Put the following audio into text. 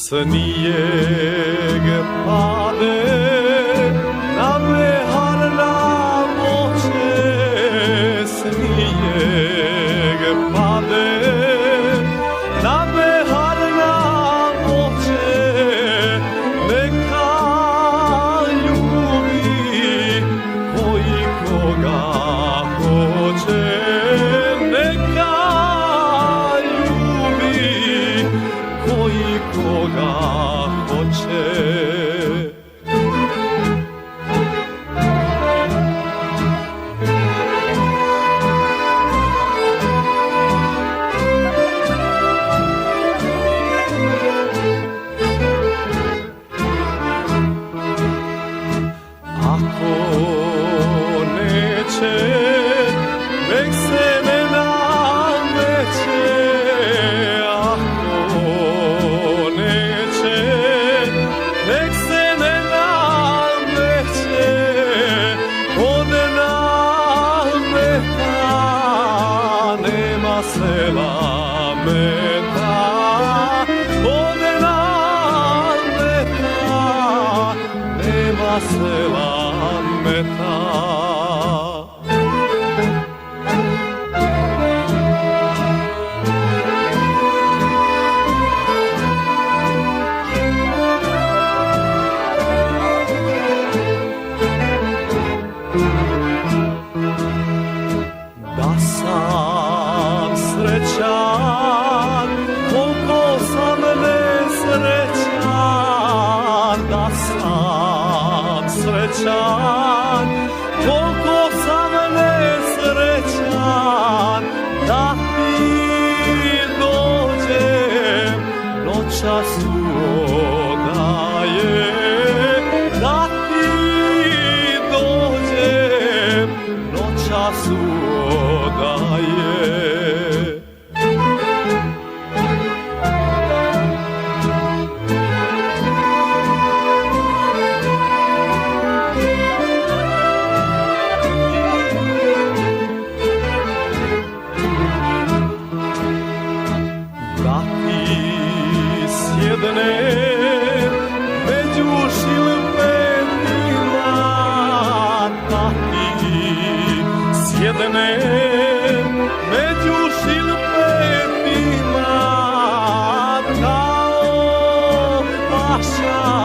Snijeg pade na behar na voće, snijeg pade na behar na voće, neka ljubi koji koga hoće, neka ljubi koji koga hoće. Ako neće, nek se ne nameće, ako neće, nek se ne nameće, od nameta nema sela meta, od nameta nema sela meta. Da sam srećan, koliko sam nesrećan, da sam srećan, koliko sam nesrećan, da ti dođem noćas uodaje, da ti dođem noćas uodaje. Da ti sjedne među šilpetima, da ti sjedne među šilpetima, kao paša